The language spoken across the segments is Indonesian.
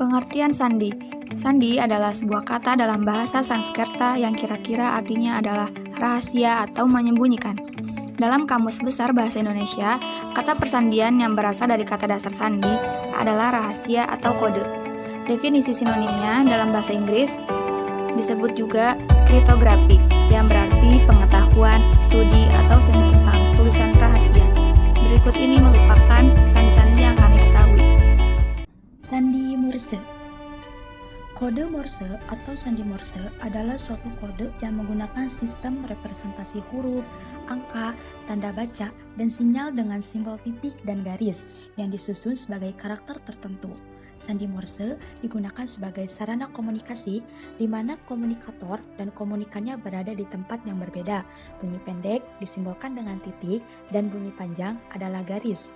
Pengertian sandi. Sandi adalah sebuah kata dalam bahasa Sanskerta yang kira-kira artinya adalah rahasia atau menyembunyikan. Dalam Kamus Besar Bahasa Indonesia, kata persandian yang berasal dari kata dasar sandi adalah rahasia atau kode. Definisi sinonimnya dalam bahasa Inggris disebut juga kriptografi, yang berarti pengetahuan, studi, atau seni tentang tulisan rahasia. Berikut ini merupakan sandi-sandi yang kami ketahui. Sandi Morse. Kode Morse atau sandi Morse adalah suatu kode yang menggunakan sistem representasi huruf, angka, tanda baca, dan sinyal dengan simbol titik dan garis yang disusun sebagai karakter tertentu. Sandi Morse digunakan sebagai sarana komunikasi di mana komunikator dan komunikannya berada di tempat yang berbeda. Bunyi pendek disimbolkan dengan titik dan bunyi panjang adalah garis.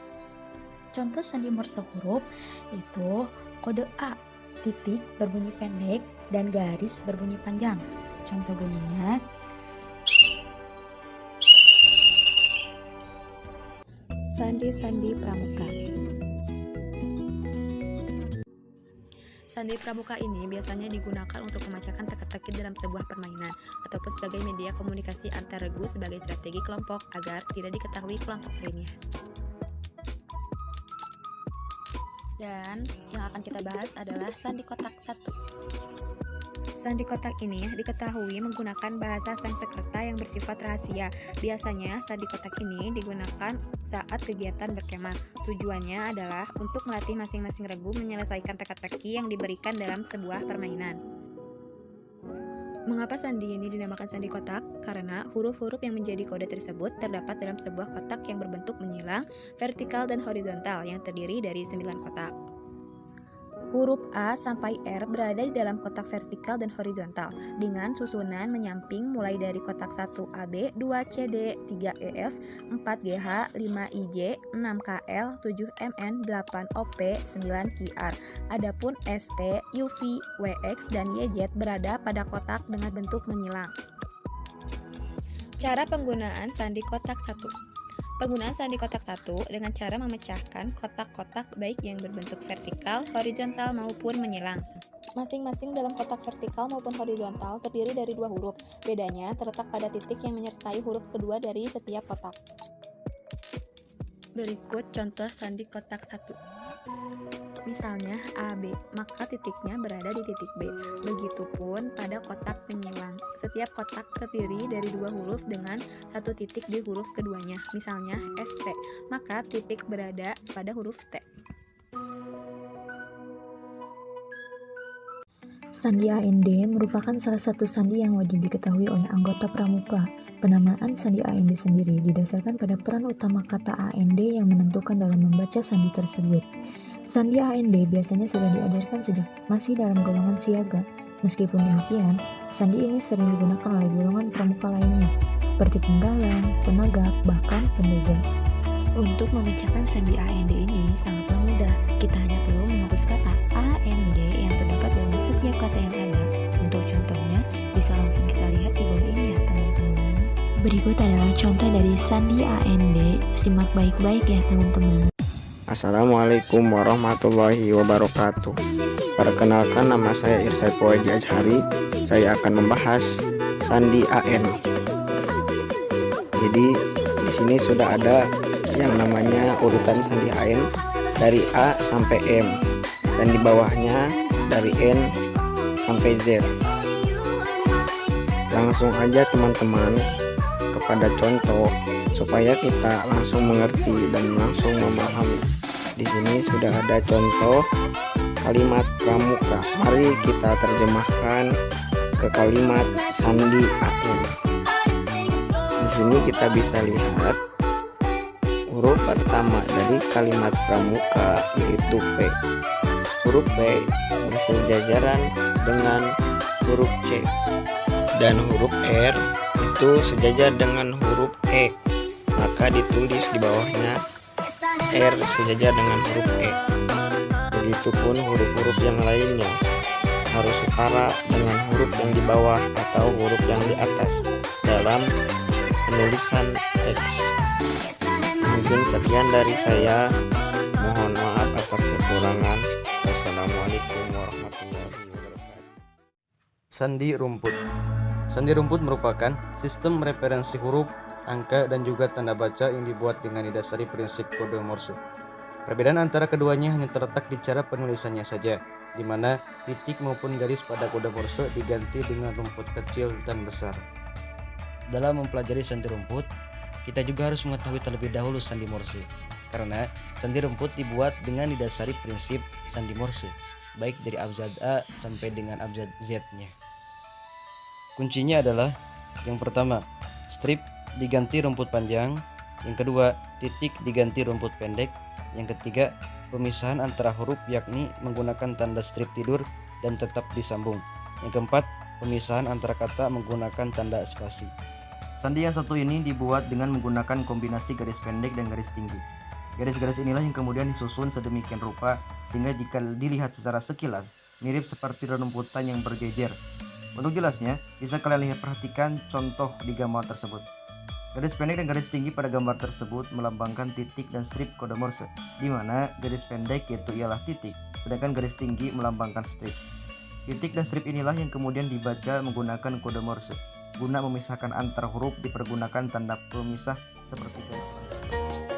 Contoh sandi Morse huruf itu kode A, titik berbunyi pendek dan garis berbunyi panjang. Contoh bunyinya sandi-sandi pramuka. Sandi pramuka ini biasanya digunakan untuk memecahkan teka-teki dalam sebuah permainan ataupun sebagai media komunikasi antar regu sebagai strategi kelompok agar tidak diketahui kelompok lainnya. Dan yang akan kita bahas adalah sandi kotak 1. Sandi kotak ini diketahui menggunakan bahasa Sanskerta yang bersifat rahasia. Biasanya sandi kotak ini digunakan saat kegiatan berkemah. Tujuannya adalah untuk melatih masing-masing regu menyelesaikan teka-teki yang diberikan dalam sebuah permainan. Mengapa sandi ini dinamakan sandi kotak? Karena huruf-huruf yang menjadi kode tersebut terdapat dalam sebuah kotak yang berbentuk menyilang, vertikal dan horizontal yang terdiri dari 9 kotak. Huruf A sampai R berada di dalam kotak vertikal dan horizontal dengan susunan menyamping mulai dari kotak 1AB, 2CD, 3EF, 4GH, 5IJ, 6KL, 7MN, 8OP, 9QR. Adapun ST, UV, WX, dan YZ berada pada kotak dengan bentuk menyilang. Cara penggunaan sandi kotak 1. Penggunaan sandi kotak 1 dengan cara memecahkan kotak-kotak baik yang berbentuk vertikal, horizontal maupun menyilang. Masing-masing dalam kotak vertikal maupun horizontal terdiri dari 2 huruf. Bedanya terletak pada titik yang menyertai huruf kedua dari setiap kotak. Berikut contoh sandi kotak 1. Misalnya AB, maka titiknya berada di titik B. Begitupun pada kotak penyilang. Setiap kotak terdiri dari 2 huruf dengan 1 titik di huruf keduanya. Misalnya ST, maka titik berada pada huruf T. Sandi AND merupakan salah satu sandi yang wajib diketahui oleh anggota pramuka. Penamaan sandi AND sendiri didasarkan pada peran utama kata AND yang menentukan dalam membaca sandi tersebut. Sandi AND biasanya sudah diajarkan sejak masih dalam golongan siaga. Meskipun demikian, sandi ini sering digunakan oleh golongan pramuka lainnya, seperti penggalang, penagak, bahkan pendega. Untuk memecahkan sandi AND ini sangatlah mudah. Kita hanya perlu menghapus kata AND yang terdapat dalam setiap kata yang ada. Untuk contohnya, bisa langsung kita lihat di bawah ini ya teman-teman. Berikut adalah contoh dari sandi AND. Simak baik-baik ya teman-teman. Assalamualaikum warahmatullahi wabarakatuh. Perkenalkan, nama saya Irsad Puwaji Ajhari. Saya akan membahas sandi AN. Jadi di sini sudah ada yang namanya urutan sandi AN dari A sampai M, dan di bawahnya dari N sampai Z. Langsung aja teman-teman kepada contoh supaya kita langsung mengerti dan langsung memahami. Di sini sudah ada contoh kalimat pramuka. Mari kita terjemahkan ke kalimat sandi AN. Di sini kita bisa lihat huruf pertama dari kalimat pramuka yaitu P. Huruf P bersejajaran dengan huruf C, dan huruf R itu sejajar dengan huruf E. Maka ditulis di bawahnya R sejajar dengan huruf E. Begitupun huruf-huruf yang lainnya harus setara dengan huruf yang di bawah atau huruf yang di atas dalam penulisan teks. Mungkin sekian dari saya. Mohon maaf atas kekurangan. Wassalamualaikum warahmatullahi wabarakatuh. Sandi rumput. Sandi rumput merupakan sistem referensi huruf, angka, dan juga tanda baca yang dibuat dengan didasari prinsip kode Morse. Perbedaan antara keduanya hanya terletak di cara penulisannya saja, di mana titik maupun garis pada kode Morse diganti dengan rumput kecil dan besar. Dalam mempelajari sandi rumput, kita juga harus mengetahui terlebih dahulu sandi Morse, karena sandi rumput dibuat dengan didasari prinsip sandi Morse, baik dari abjad A sampai dengan abjad Z-nya. Kuncinya adalah yang pertama, strip diganti rumput panjang, yang kedua, titik diganti rumput pendek, yang ketiga, pemisahan antara huruf yakni menggunakan tanda strip tidur dan tetap disambung, yang keempat, pemisahan antara kata menggunakan tanda spasi. Sandi yang satu ini dibuat dengan menggunakan kombinasi garis pendek dan garis tinggi. Garis-garis inilah yang kemudian disusun sedemikian rupa sehingga jika dilihat secara sekilas mirip seperti rumputan yang berjejer. Untuk jelasnya, bisa kalian perhatikan contoh di gambar tersebut. Garis pendek dan garis tinggi pada gambar tersebut melambangkan titik dan strip kode Morse, di mana garis pendek yaitu ialah titik, sedangkan garis tinggi melambangkan strip. Titik dan strip inilah yang kemudian dibaca menggunakan kode Morse. Guna memisahkan antar huruf dipergunakan tanda pemisah seperti garis.